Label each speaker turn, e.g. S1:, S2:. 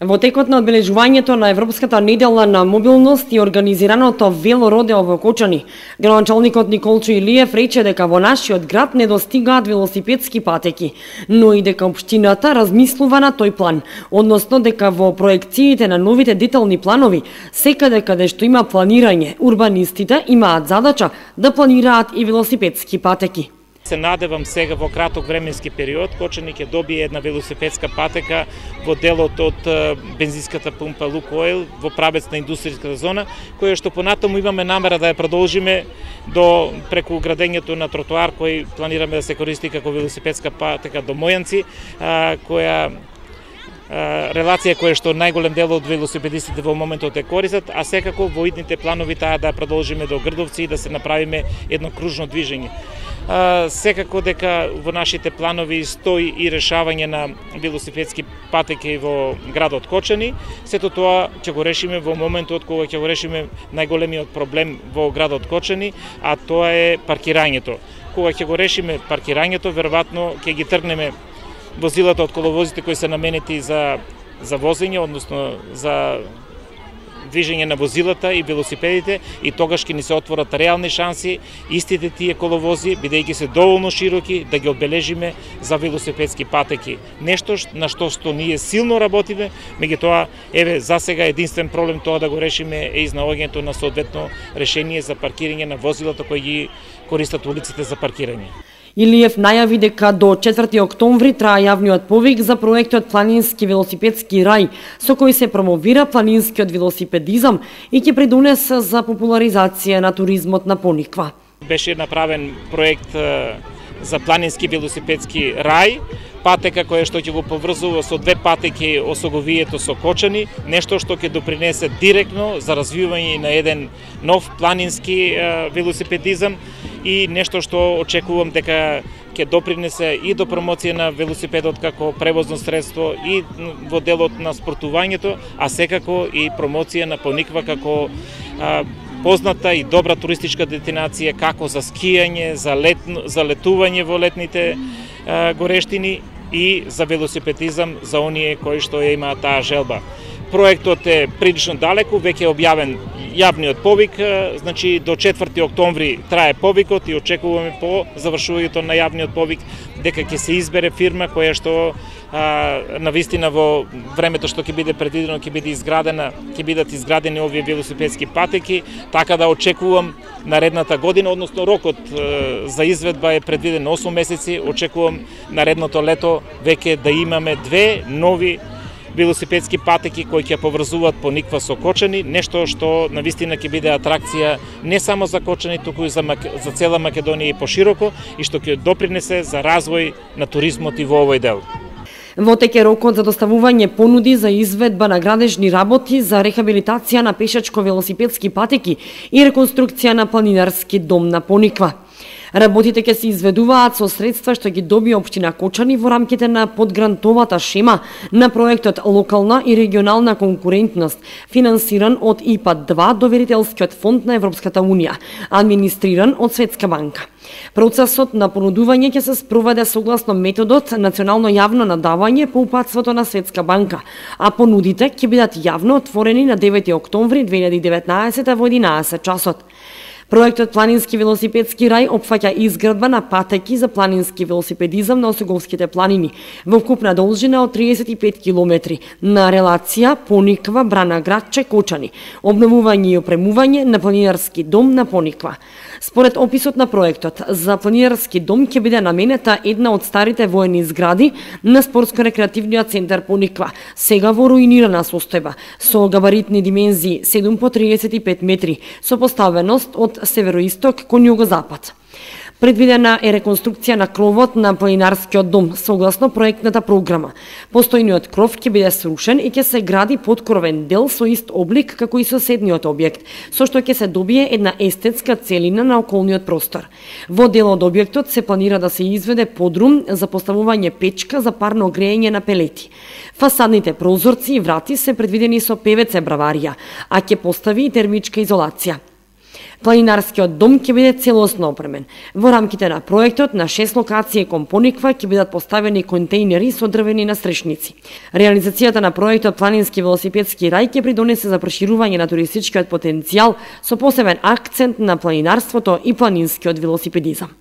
S1: Во текот на одбележувањето на Европската недела на мобилност и организираното велородео во Кочани, градоначалникот Николчо Илиев рече дека во нашиот град не достигаат велосипедски патеки, но и дека општината размислува на тој план, односно дека во проекциите на новите детални планови, секаде каде што има планирање, урбанистите имаат задача да планираат и велосипедски патеки.
S2: Се надевам сега во краток временски период Кочани ќе добие една велосипедска патека во делот од бензинската пумпа Лукойл во правец на индустријската зона, која што понатаму имаме намера да ја продолжиме до преку градењето на тротоар кој планираме да се користи како велосипедска патека до Мојанци, која релација која што најголем дел од велосипедистите во моментот е користат, а секако во идните планови таа да продолжиме до Грдовци и да се направиме едно кружно движење. Секако дека во нашите планови стои и решавање на велосипедски патеки во градот Кочани. Сето тоа ќе го решиме во моментот кога ќе го решиме најголемиот проблем во градот Кочани, а тоа е паркирањето. Кога ќе го решиме паркирањето, веројатно ќе ги тргнеме возилата од коловозите кои се наменети за возење, односно за движење на возилата и велосипедите, и тогаш ќе ни се отворат реални шанси истите тие коловози, бидејќи се доволно широки, да ги одбележиме за велосипедски патеки. Нешто на што ние силно работиме, меѓутоа еве засега единствен проблем тоа да го решиме е изнаоѓањето на соодветно решение за паркирање на возилата кои ги користат улиците за паркирање.
S1: Илиев најави дека до 4 октомври трае јавниот повик за проектот Планински велосипедски рај, со кој се промовира планинскиот велосипедизам и ќе придонесе за популаризација на туризмот на Пониква.
S2: Беше направен проект за Планински велосипедски рај, патека која што ќе го поврзува со две патеки Осоговието со Кочани, нешто што ќе допринесе директно за развивање на еден нов планински велосипедизам и нешто што очекувам дека ќе допринесе и до промоција на велосипедот како превозно средство и во делот на спортувањето, а секако и промоција на Пониква како позната и добра туристичка дестинација како за скијање, за летување во летните горештини и за велосипедизам за оние кои што ја имаат таа желба. Проектот е прилично далеку, веќе е објавен јавниот повик, значи до 4 октомври трае повикот и очекуваме по завршувањето на јавниот повик дека ќе се избере фирма која што навистина во времето што ќе биде предвидено ќе бидат изградени овие велосипедски патеки, така да очекувам наредната година, односно рокот за изведба е предвиден 8 месеци, очекувам наредното лето веќе да имаме две нови велосипедски патеки кои ќе поврзуваат Пониква со Кочани, нешто што навистина ќе биде атракција не само за Кочани, туку и за цела Македонија и пошироко, и што ќе допринесе за развој на туризмот и во овој дел.
S1: Во тек е рокот за доставување понуди за изведба на градежни работи за рехабилитација на пешачко-велосипедски патеки и реконструкција на планинарски дом на Пониква. Работите ќе се изведуваат со средства што ги добија општина Кочани во рамките на подгрантовата шема на проектот Локална и регионална конкурентност, финансиран од ИПА-2 доверителскиот фонд на Европската Унија, администриран од Светска банка. Процесот на понудување ќе се спроведе согласно методот национално јавно надавање по упатството на Светска банка, а понудите ќе бидат јавно отворени на 9 октомври 2019 во 11 часот. Проектот Планински велосипедски рај опфаќа изградба на патеки за планински велосипедизам на Осоговските планини во вкупна должина од 35 километри на релација Пониква, Брана Градче, Кочани, обновување и опремување на планинарски дом на Пониква. Според описот на проектот, за планинарски дом ќе биде наменета една од старите воени згради на спортско-рекреативниот центар Пониква, сега во руинирана состојба, со габаритни димензии 7 по 35 метри, со поставеност од североисток кон југозапад. Предвидена е реконструкција на кровот на планинарскиот дом согласно проектната програма. Постојниот кров ќе биде срушен и ќе се гради подкровен дел со ист облик како и соседниот објект, со што ќе се добие една естетска целина на околниот простор. Во дел од објектот се планира да се изведе подрум за поставување печка за парно грејење на пелети. Фасадните прозорци и врати се предвидени со ПВЦ браварија, а ќе постави и термичка изолација. Планинарскиот дом ќе биде целосно опремен. Во рамките на проектот на 6 локации кон Пониква ќе бидат поставени контејнери со дрвени настрešници. Реализацијата на проектот Планински велосипедски рај ќе придонесе за проширување на туристичкиот потенцијал со посебен акцент на планинарството и планинскиот велосипедизам.